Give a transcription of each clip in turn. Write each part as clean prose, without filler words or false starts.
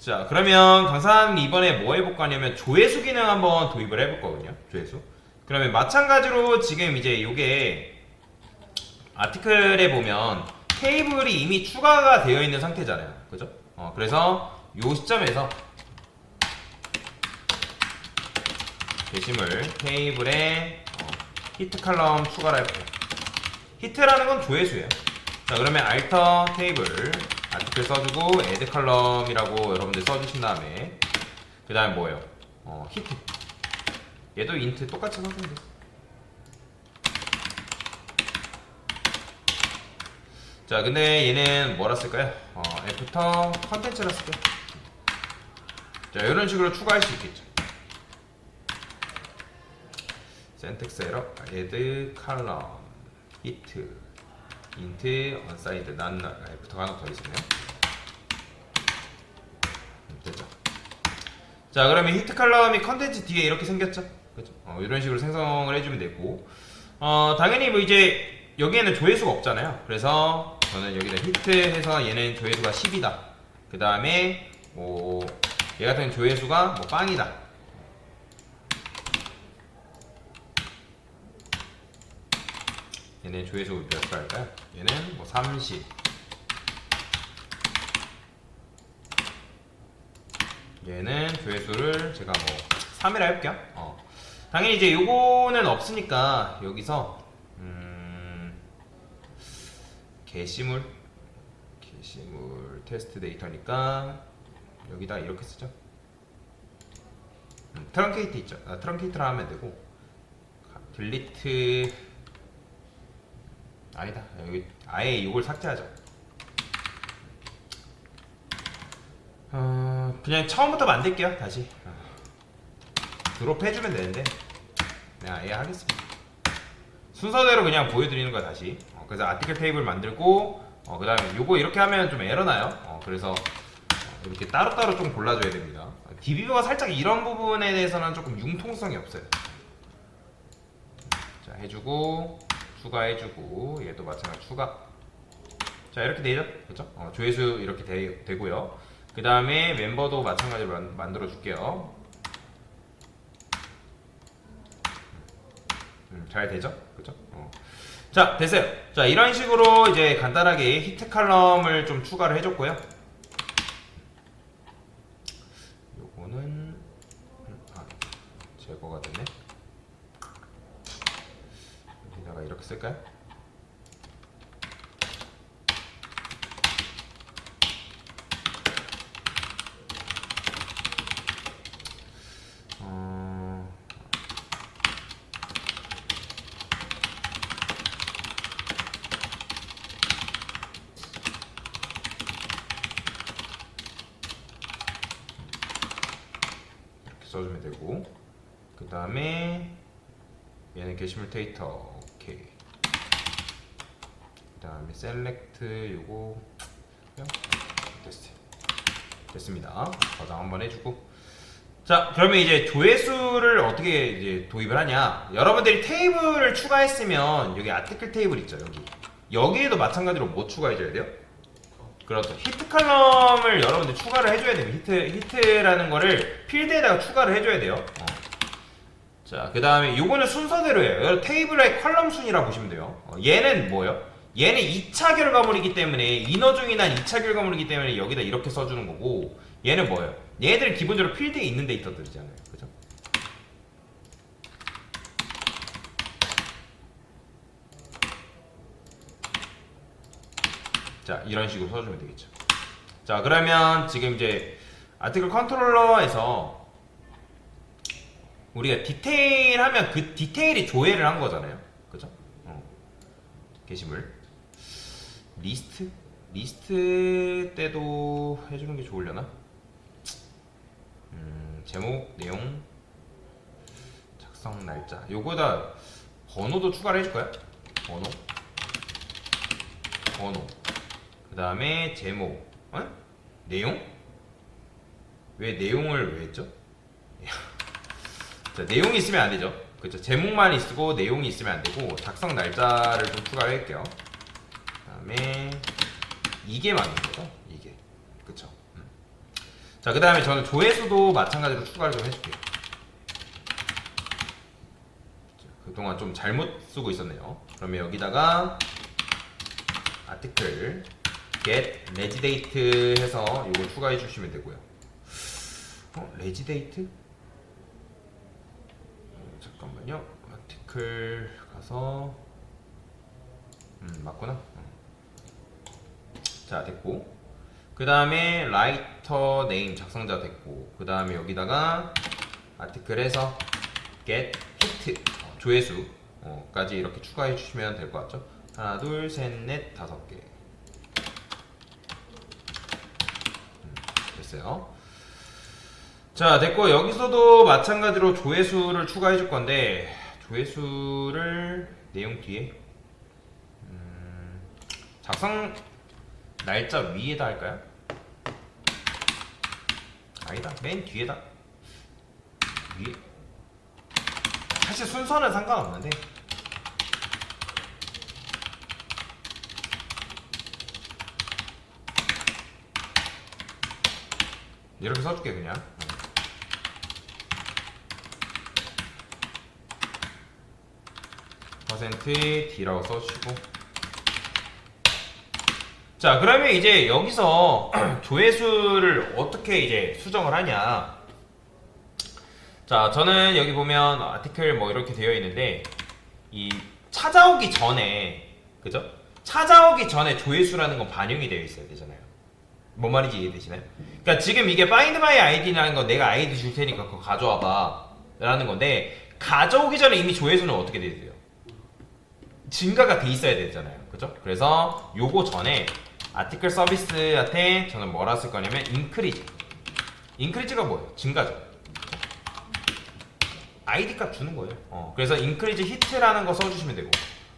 자, 그러면 강사님 이번에 뭐 해볼까 하냐면 조회수 기능 한번 도입을 해볼 거거든요. 조회수. 그러면 마찬가지로 지금 이제 요게 아티클에 보면 테이블이 이미 추가가 되어 있는 상태잖아요. 그죠? 그래서 요 시점에서 게시물 테이블에 히트 칼럼 추가를 할게요. 히트라는 건 조회수예요. 자, 그러면 알터 테이블 아티클 써주고 애드 칼럼이라고 여러분들 써주신 다음에 그 다음에 뭐예요? 히트. 얘도 인트 똑같이 써주면 돼요. 자, 근데 얘는 뭐라 쓸까요? 애프터 컨텐츠라 쓸게요. 자, 이런 식으로 추가할 수 있겠죠. 센텍스 에러 애드 칼럼 히트 인트 언사이드 난널 애프터가 하나 더 있었네요. 됐죠. 자, 그러면 히트 칼럼이 컨텐츠 뒤에 이렇게 생겼죠. 그죠? 이런 식으로 생성을 해주면 되고, 당연히 뭐 이제 여기에는 조회수가 없잖아요. 그래서 저는 여기다 히트해서 얘는 조회수가 10이다. 그 다음에 뭐 얘 같은 조회수가 뭐 빵이다. 얘네 조회수 몇 배 할까요? 얘는 뭐 30. 얘는 조회수를 제가 뭐 3이라 해볼게요. 당연히 이제 요거는 없으니까 여기서 게시물 테스트 데이터니까 여기다 이렇게 쓰죠. 트렁케이트 있죠. 트렁케이트라 하면 되고 딜리트 아니다. 여기 아예 이걸 삭제하죠. 그냥 처음부터 만들게요. 다시 드롭 해주면 되는데 그냥 아예 하겠습니다. 순서대로 그냥 보여드리는 거야 다시. 그래서 아티클 테이블 만들고 그 다음에 요거 이렇게 하면 좀 에러나요. 그래서 이렇게 따로따로 좀 골라줘야 됩니다. DB가 살짝 이런 부분에 대해서는 조금 융통성이 없어요. 자, 해주고 추가해주고 얘도 마찬가지 추가. 자, 이렇게 되죠. 그렇죠? 조회수 이렇게 되고요. 그 다음에 멤버도 마찬가지로 만들어 줄게요. 잘 되죠? 그죠? 자, 됐어요. 자, 이런 식으로 이제 간단하게 히트 칼럼을 좀 추가를 해줬고요. 요거는 제거가 되네. 여기다가 이렇게 쓸까요? 써주면 되고, 그 다음에 얘는 게시물 데이터 오케이. 그 다음에 셀렉트 요거 됐습니다. 저장 한번 해주고. 자, 그러면 이제 조회수를 어떻게 이제 도입을 하냐? 여러분들이 테이블을 추가했으면 여기 아티클 테이블 있죠. 여기에도 마찬가지로 뭐 추가해줘야 돼요? 그렇죠. 히트 칼럼을 여러분들 추가를 해줘야 됩니다. 히트라는 거를 필드에다가 추가를 해줘야 돼요. 자, 그 다음에 요거는 순서대로예요. 테이블의 컬럼 순이라 보시면 돼요. 얘는 뭐예요? 얘는 2차 결과물이기 때문에 인어 중에 난 2차 결과물이기 때문에 여기다 이렇게 써주는 거고, 얘는 뭐예요? 얘들은 기본적으로 필드에 있는 데이터들이잖아요. 그죠? 자, 이런 식으로 써주면 되겠죠. 자, 그러면 지금 이제 아티클 컨트롤러에서 우리가 디테일 하면 그 디테일이 조회를 한 거잖아요. 그죠? 게시물 리스트 때도 해주는 게 좋으려나? 제목, 내용, 작성 날짜. 요거다 번호도 추가를 해줄까요? 번호. 그 다음에 제목, 내용? 왜 내용을 왜 했죠? 자, 내용이 있으면 안 되죠. 그렇죠. 제목만 있고 내용이 있으면 안 되고 작성 날짜를 좀 추가를 할게요. 그 다음에 이게 맞는 거죠. 이게. 그쵸. 자, 그 다음에 저는 조회수도 마찬가지로 추가를 좀 해줄게요. 그동안 좀 잘못 쓰고 있었네요. 그러면 여기다가 아티클 get 레지데이트 해서 이걸 추가해 주시면 되고요. 레지데이트? 잠깐만요. 아티클 가서 맞구나. 자, 됐고, 그 다음에 라이터 네임 작성자 됐고, 그 다음에 여기다가 아티클에서 get hit 조회수 까지 이렇게 추가해 주시면 될 것 같죠? 하나, 둘, 셋, 넷, 5개. 됐어요. 자, 됐고, 여기서도 마찬가지로 조회수를 추가해 줄 건데, 조회수를 내용 뒤에 작성 날짜 위에다 할까요? 아니다, 맨 뒤에다. 위에. 사실 순서는 상관없는데 이렇게 써줄게 그냥. %D라고 써주시고. 자, 그러면 이제 여기서 조회수를 어떻게 이제 수정을 하냐. 자, 저는 여기 보면 아티클 뭐 이렇게 되어 있는데, 이 찾아오기 전에, 그죠? 찾아오기 전에 조회수라는 건 반영이 되어 있어야 되잖아요. 뭔 말인지 이해되시나요? 그러니까 지금 이게 find my id라는 건 내가 아이디 줄 테니까 그거 가져와 봐 라는 건데, 가져오기 전에 이미 조회수는 어떻게 돼야 돼요? 증가가 돼 있어야 되잖아요. 그죠? 그래서 요거 전에 아티클 서비스한테 저는 뭐라 쓸 거냐면 increase. increase가 뭐예요? 증가죠. 아이디 값 주는 거예요. 그래서 increase hit라는 거 써주시면 되고,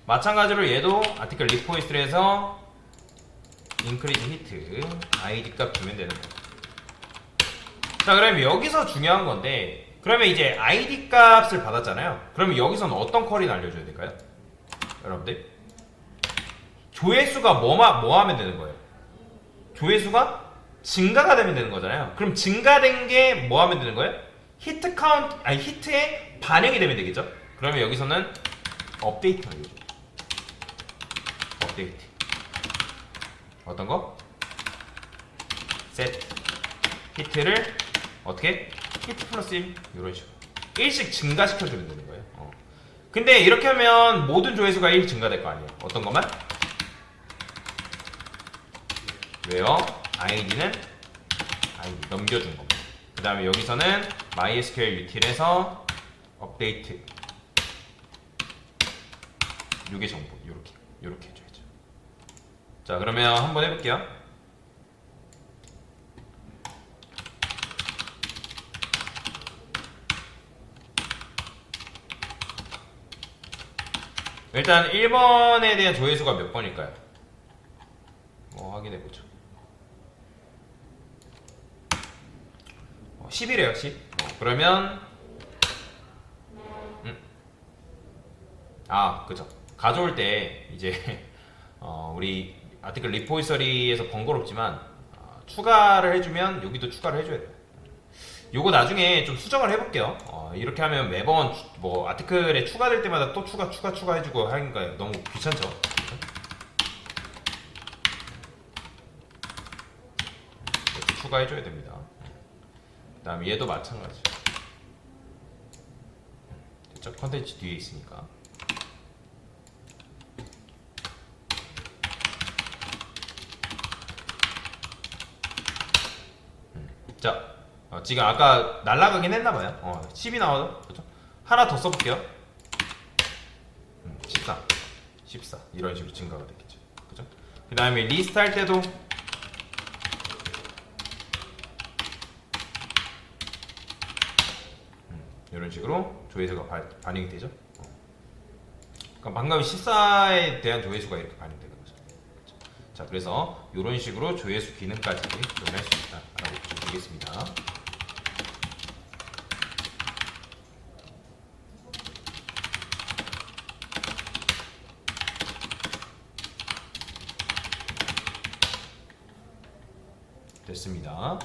마찬가지로 얘도 아티클 리포이스트를 해서 increase hit 아이디 값 주면 되는 거예요. 자, 그러면 여기서 중요한 건데, 그러면 이제 아이디 값을 받았잖아요. 그러면 여기서는 어떤 쿼리를 알려줘야 될까요? 여러분들, 조회수가 뭐 하면 되는 거예요? 조회수가 증가가 되면 되는 거잖아요. 그럼 증가된 게 뭐 하면 되는 거예요? 히트 카운트, 아니 히트에 반영이 되면 되겠죠? 그러면 여기서는 업데이트 알려줘. 업데이트. 어떤 거? set 히트를 어떻게? 히트 플러스 1 이런 식으로 1씩 증가시켜주면 되는 거예요. 근데 이렇게 하면 모든 조회수가 1 증가될 거 아니에요. 어떤 것만? 왜요? 아이디는 아이디 넘겨준 겁니다. 그 다음에 여기서는 MySQL util에서 업데이트, 요게 정보, 요렇게 해줘야죠. 자, 그러면 한번 해볼게요. 일단 1번에 대한 조회수가 몇 번일까요? 확인해보죠. 10이래요, 10. 그러면 그죠. 가져올 때 이제 우리 아티클 리포지터리에서 번거롭지만 추가를 해주면 여기도 추가를 해줘야 돼요. 요거 나중에 좀 수정을 해볼게요. 이렇게 하면 매번 뭐 아티클에 추가될 때마다 또 추가해주고 하니까 너무 귀찮죠. 이렇게 추가해줘야 됩니다. 그 다음에 얘도 마찬가지. 됐죠? 컨텐츠 뒤에 있으니까. 자, 지금 아까 날라가긴 했나봐요. 10이 나와도, 그죠? 하나 더 써볼게요. 14 이런 식으로 증가가 되겠죠. 그죠? 그 다음에 리스트 할 때도 이런 식으로 조회수가 반영이 되죠. 그러니까 방금 14에 대한 조회수가 이렇게 반영되는 거죠. 그렇죠? 자, 그래서 이런 식으로 조회수 기능까지 적용할 수 있다라고 좀 보겠습니다. 됐습니다.